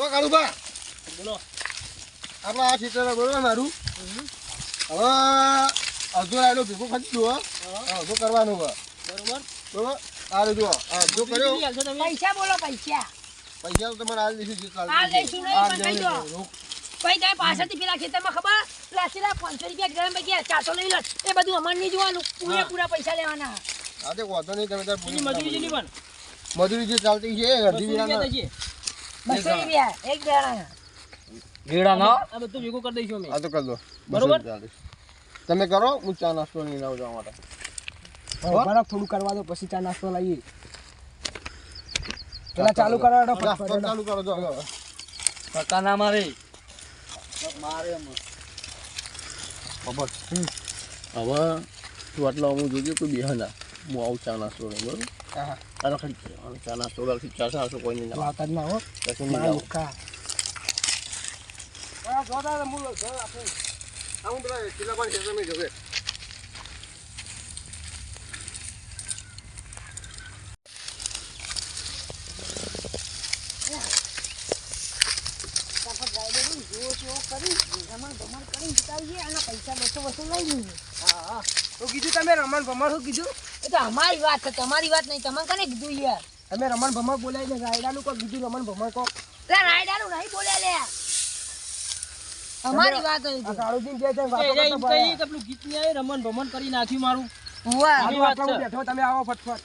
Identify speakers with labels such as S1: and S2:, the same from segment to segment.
S1: કાળુબા બોલો આપણા આ ક્ષેત્ર બરોબર મારું હવે અડધો રાયડો ભેગો ખાધી દો અડધો કરવાનું હોય બરોબર બરોબર આ જો અડધો કર્યો
S2: પૈસા બોલો પૈસા
S1: પૈસા તો તમારે હાલ દઈશું
S2: હાલ દઈશું નહીં પણ કહી દો પછી તમે પાછળથી પેલા ખેતરમાં ખબર પ્લાસ્ટિકના 500 રૂપિયા ગ્રામ પૈકી 400 લઈ લો એ બધું અમારે નહીં જોવાનું પૂરા પૈસા લેવાના
S1: હા તે વાંધો નહીં તમે તાર
S2: મજૂરી જેની પણ
S1: મજૂરી જે ચાલતી છે અડધી વીરાના
S2: 200 રૂપિયા એક ગેડા
S3: ગેડાનો
S2: આ બધું ભેગું કરી દઈશું અમે
S1: આ તો કરી દો
S2: બરોબર
S1: તમે કરો હું ચા નાસ્તો નહીં લાવ જવા માટે
S3: બરફ થોડું કરવા દો પછી ચા નાસ્તો લઈએ પેલા ચાલુ કરાવો
S1: ચાલુ કરો જો
S3: પક્કા ના મારે
S1: મારે
S3: ખબર હવે તું આટલો હું જોજો કોઈ બેહના હું આવું ચા નાસ્તો લઉં બરોબર
S1: હા
S3: તારો ખરી ચા નાસ્તો લાવથી ચા નાસ્તો કોઈ નહીં
S1: વાત જ ના હો
S3: કશું નહીં લાવો
S1: જોતા મૂળ જો આપે આવું પેલા કિલ્લા પણ છે તમે જોવે
S3: રમણ ભમર શું કીધું
S2: એ તો અમારી વાત છે તમારી વાત નહીં તમને કને કીધું યાર
S3: તમે રમણ ભમર બોલાય ને રાયડાનું કોઈ કીધું રમણ ભમર કો
S2: લે રાયડાનું નહીં બોલ્યા લે અમારી વાત હોય
S3: આ કાળુજી કે છે વાતો કરતો ભાઈ કેટલું ગીત ની આવી રમણ ભમર કરી નાખ્યું મારું
S2: હુવા
S3: બેઠો તમે આવો ફટફટ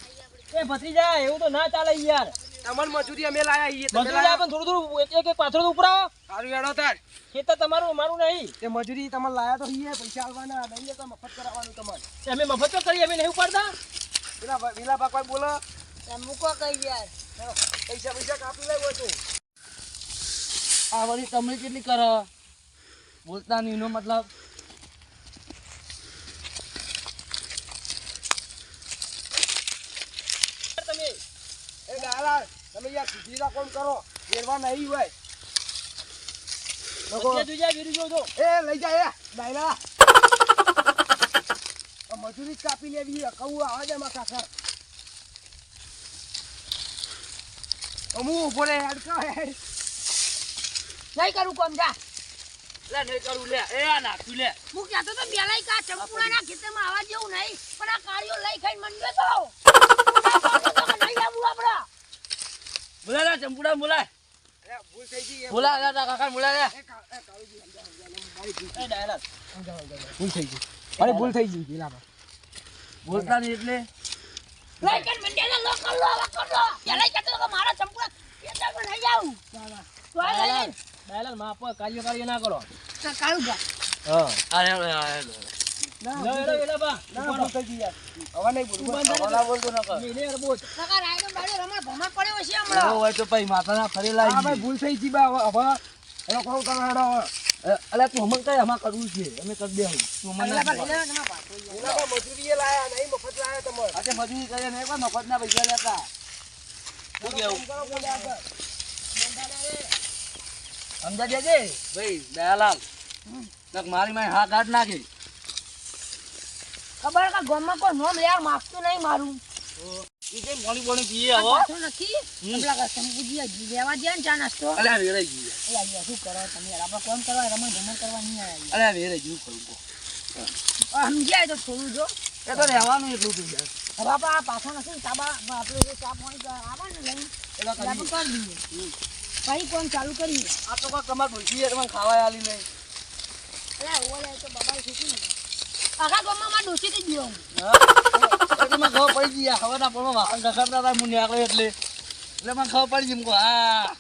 S4: એ ભત્રીજા એવું તો ના ચાલે યાર
S3: તમાર મજૂરી અમે લાયા ઈએ
S4: મજૂરી પણ થોડું એક પાથરો ઉપરાવો
S3: સારું હેડો તાર
S4: ખેતર તમારું અમારું નહીં
S3: તે મજૂરી તમે લાયા તો ઈએ પૈસા આલવાના નહીં તો મફત કરાવવાનું તમારે
S4: અમે મફત તો કરી અમે નહીં ઉપાડતા
S3: પેલા વિલા બાપાઈ બોલો
S2: મૂકો કઈ યાર
S3: પૈસા કાપી લેવો તો
S4: આ વળી તમે કેટલી કરો બોલતા નહીં નો મતલબ તમે
S3: એ ગાલા તમે યાર સીધીલા કોમ કરો વેરવા નહીં હોય
S4: જોજા વિરુ જોજો
S3: એ લઈ જા એ ડાયલા આ મજૂરી કાપી લેવી કહું આવા દે માં કાકા અમુ બોલે હડકા હે
S2: નહીં કરું કોમ જા
S4: લે નહીં કરું લે એ આ નાખ્યું લે
S2: હું કહેતો તો પેલા કા ચંપુડાના ખેતરમાં આવા જેવું નહીં પણ આ કાળીઓ લઈ ખાઈ મંડ્યો તો નહીં આવું આપડા
S4: બોલા લે ચંપુડા બોલાય
S3: એ ભૂલ થઈ ગઈ
S4: બોલા લે કાકા બોલા લે
S3: એ કાળુજી
S4: એ ડાયરા
S3: ભૂલ થઈ ગઈ અરે ભૂલ થઈ ગઈ પેલા
S4: બોલતા નહીં એટલે
S2: લઈ ખાઈ મંડ્યા લો કર લો આવા કર લો પેલા કહેતો તો કે મારા ચંપુડા ખેતરમાં નહીં આવું તો આ લઈ
S4: ડાયરા માપ કાર્ય ના કરો
S2: કાળું જા
S4: હા આ લે લે બા
S3: ના ભૂલ થઈ ગઈ યાર હવે નહીં બોલું
S4: બોલતો ન કર
S2: કાકા રાયડો બાયડો રમણ ભમા પડ્યો છે હમણાં
S4: હોય તો ભાઈ માથાના ફરેલા
S3: હા ભાઈ ભૂલ થઈ ગઈ બા હવે એનો કહું તમારો
S4: અલે તું હમણ કઈ આમાં કરવું છે અમે કરી દેવું તું મને
S3: મજૂરી એ લાયા નહીં મફત લાયા તમારે
S4: આજે મજૂરી કરે ને એકવાર મફતના પૈસા લેતા શું કેવું સમજા દેજે ભાઈ દયાલાલ નક મારી માં હા કાઢ નાખી
S2: ખબર કે ગામમાં કોઈ નોમ લેવા માંગતું નહીં મારું
S4: ઈ જે મોણી બોણી પીએ આવો
S2: પાછું નથી આપણા શંકુજી લેવા દે ને ચા નાસ્તો
S4: અલે આ વેરાઈ ગઈ
S2: અલા શું કરો તમે યાર આપણે કોમ કરવા રમણ ભમણ કરવા નહીં આવ્યા
S4: અલે આ વેરાઈ ગયું કરું
S2: સમજાય તો થોડું જો
S4: એ તો રહેવાનું એટલું તું યાર
S2: હવે આપણે આ પાછા નથી સાબા આપણે જે ચા પાણી આવે ને લઈને
S4: એલા
S2: આપણે કરી દઈએ પછી કોમ ચાલુ કરીએ
S4: આ તો કોઈ કમાર ભૂસી તમે ખાવા આલી નહીં
S2: અલા ઓલે તો બાબા શીખી ને આખા ગામમાં માં ડોસી થી ગયો
S4: હા તમે ખબર પડી ગઈ હવે ના પણ વાહન ઘસરતા હતા મુનિ આગળ એટલે મને ખબર પડી ગઈ હા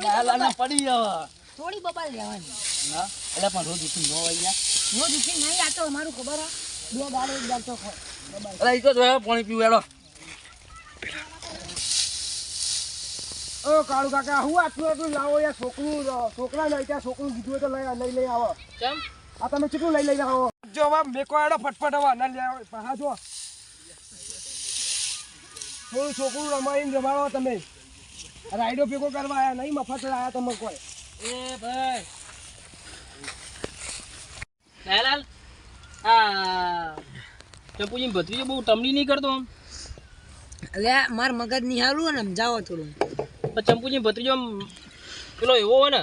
S4: દયાલાલ પડી હવે
S2: થોડી બબાલ લેવાની
S4: હા એટલે પણ રોજ ઉઠી ન હોય યાર
S2: રોજ ઉઠી નહીં આ તો અમારું ખબર હે બે દાડે એક દાડ તો ખાય બબાલ
S4: અરે ઈ તો જોયો પાણી પીવું એલો
S3: ઓ કાળુ કાકા હું આટલું લાવો યાર છોકરા નહીં ત્યાં છોકરું કીધું તો લઈ આવો
S4: કેમ
S3: આ તમે કેટલું લઈ આવો જો હવે મેકો આડો ફટફટ હવે ના લે હા જો થોડું છોકરું રમાડીને રમાડો તમે રાઈડો ભેગો કરવા આવ્યા નહીં મફત આવ્યા તમે કોઈ
S4: એ ભાઈ દયાલાલ આ ચંપુજી ભત્રીજો બહુ ટમડી નહીં કરતો આમ
S2: એટલે માર મગજ નહીં હારું ને સમજાવો થોડું
S4: ચંપુજી ભત્રીજો
S5: પેલો એવો હોય ને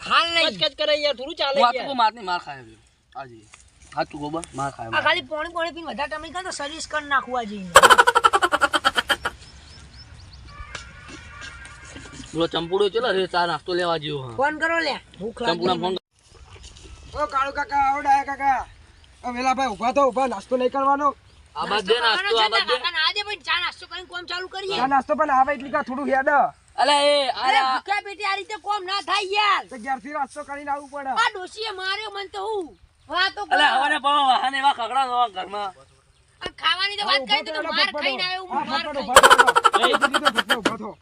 S2: હાલ નહીં
S5: કચ કરે યાર થોડું ચાલે
S4: હું આ
S5: યાર
S4: તો માર નહીં માર ખાય છે આજે હાથ તું ગોબર માર ખાય
S2: આ ખાલી પોણી પીને વધારે ટમી કરે તો સર્વિસ કરી નાખવું આ જઈને
S4: બોલો ચંપુડો ચલો રે ચા નાસ્તો લેવા જેવો હા
S2: ફોન કરો લે ભૂખ
S4: ચંપુડા ફોન
S3: ઓ કાળુ કાકા આવો ડાયા કાકા ઓ વેલાભાઈ ઊભા તો ઊભા નાસ્તો નહીં કરવાનો
S4: આ બાદ દે નાસ્તો આ બાદ દે
S2: આજે ભાઈ ચા નાસ્તો કરીને કોમ ચાલુ કરીએ
S3: આ નાસ્તો પણ આવે એટલે કા થોડું હેડ
S4: અલે એ
S2: અરે ભૂખ્યા પેટે આ રીતે કોમ ના થાય યાર
S3: તો ઘેરથી નાસ્તો કરીને આવવું પડે
S2: આ ડોશીએ માર્યો મન તો હું વાતો
S4: અલે હવે પાવા વાહન એવા ખગડા નો ઘરમાં
S2: ખાવાની તો વાત કરી તો માર ખાઈને આવ્યો હું માર ખાઈ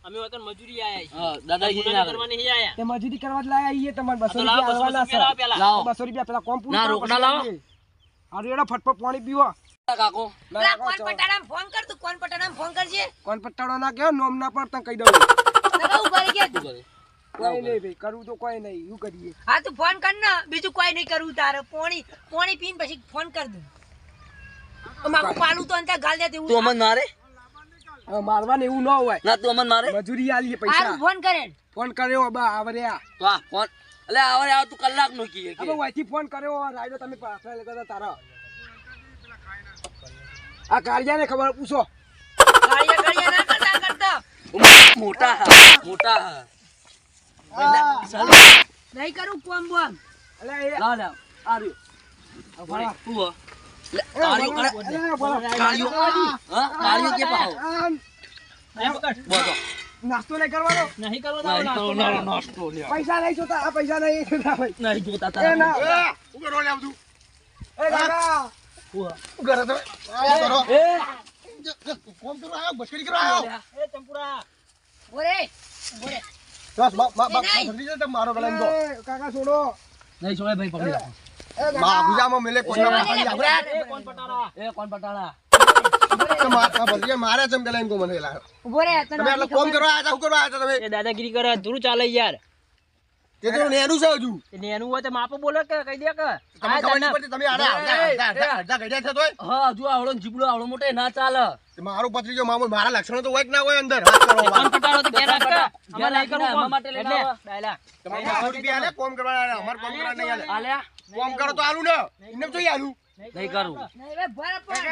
S5: અમે વતન મજૂરી આયા છીએ
S4: હા દાદાગીરી ના
S5: કરવાની નહીં આયા
S3: તે મજૂરી કરવા જ લાયા ઈએ તમારે 200
S5: તો લાવો
S3: રૂપિયા આલવાના
S5: 200 પેલા
S4: લાવો
S3: 200 રૂપિયા પેલા કોમ પૂરું
S4: ના,
S3: કરો,
S4: રોકડા
S3: પછી
S4: લાવો.
S3: લઈએ. હારું એડો ફટફટ પાણી પીવો
S4: કાકો
S2: પેલા કોણ પટાડામાં ફોન કર તું કોણ પટાડામાં ફોન કરજે
S3: કોણ પટ્ટાડો ના કહેવો નોમ ના પર તને કહી દઉં
S2: લગાવ ભરી ગયા તું.
S3: કોઈ નહીં ભાઈ કરવું તો કોઈ નહીં શું કરીએ
S2: હા તું ફોન કર ને બીજું કોઈ નહીં કરવું તારે પોણી પીને પછી ફોન કર દઉં મારું પાલું તો અંતે ગાલ દે તેવું
S4: તું અમન મારે
S3: હવે મારવાને એવું ન હોય
S4: ના તું અમન મારે
S3: મજૂરી આલીએ
S2: હારું
S3: પૈસા
S2: ફોન કરે
S3: ફોન કર્યો બા આવર્યા
S4: તો આ ફોન અલે આવરે આવ તું કલાક નો કીએ કે
S3: હવે વાયથી ફોન કર્યો રાયડો તમે પાછા લેતા તારા આ કાળિયાને ખબર પૂછો
S2: ગાળિયા ના કરતા
S4: મોટા હા
S2: નહીં કરું કોમ બોમ
S3: અલે એ
S4: લા લા આ રહ્યો
S3: ભલા.
S4: તું હો લે તાળીઓ કરે તાળીઓ હા તાળીઓ કે પાહો બોલો
S3: નાસ્તો નહીં કરવાનો
S5: નહીં કરો
S4: ના નાસ્તો લે
S3: પૈસા નહીં જોતા આ પૈસા નહીં જોતા ભાઈ
S4: નહીં જોતા
S3: એ
S4: તારા
S3: ના
S1: શું કરો લે આ બધું
S3: એ કાકા
S1: શું કરે તમે આ કરો
S4: એ
S1: કોમ કરો આયો બસકડી કરો આયો
S5: એ ચંપુરા
S2: ઓરે
S1: બસ ભરી દે મારો ગળા તો
S3: એ કાકા છોડો
S4: નહીં છોડે ભાઈ પકડી રાખો
S1: માં ગુજામાં મેલે કોઈ ના પડી આપણે
S5: એ કોણ પટારા
S4: એ કોણ પટાળા
S1: તો ભરીએ મારે ચમ ગલા એમ કો મને લાયો
S2: ઉભો રે તને
S1: તમે એટલે કોમ કરવા આયા શું કરવા આયા તમે
S5: એ દાદાગીરી કરે થોડું ચાલે યાર
S1: તે તો નેનું છે હજુ
S5: એને એનું હોય તો માપો બોલે કે કહી દે કે
S1: તમે ખબર નહીં પડતી તમે આડા અડધા ગડ્યા છે તોય
S4: હા હજુ આવડો ને જીબડો આવડો મોટો એ ના ચાલે
S1: મારું પત્રીજો મામો મારા લક્ષણો તો હોય કે ના હોય અંદર હાથ કરો
S5: કોણ પટારો તો ઘેર રાખ કે
S4: ઘેર
S5: અમારે નહીં કરવું
S4: રાખીને
S5: કોમ.
S4: અમારા માટે લઈને
S5: એટલે,
S4: આવો.
S5: ડાયલા.
S1: તમારે 100 રૂપિયા આલે કોમ કરવા આલે અમાર કોમ કરવા નહીં આલે
S4: આલ્યા
S1: કોમ કરો તો આલું ને એમને જોઈ આલું
S4: નહીં કરું
S2: નહીં રે ભર પણ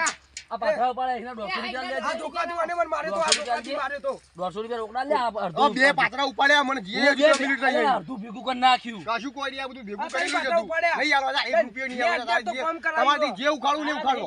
S4: આ પાછા પડે એના 200 રૂપિયા લે
S3: આ ધોકાથી મને માર્યો તો આ ધોકાથી માર્યો તો
S4: 200 રૂપિયા રોકડા લે આ
S1: આ બે પાતરા ઉપાડ્યા મને જીએ
S4: બે
S1: મિનિટ રહી ગઈ
S4: અડધું ભેગું કરી નાખ્યું
S1: કાશું કોઈ નહીં આ બધું ભેગું
S3: આ
S1: કરી
S3: કઈ
S1: લીધું
S3: પાતરા ઉપાડ્યા?
S1: નહીં આલો 1 રૂપિયો નહીં આવે
S3: તો કોમ કરાવી
S1: તમારથી
S3: દો.
S1: જે ઉખાડું ને ઉખાડો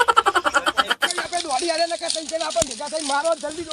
S3: આપણે દોડી આલે ને કે તઈ આપણે ભેગા થઈ મારો જલ્દી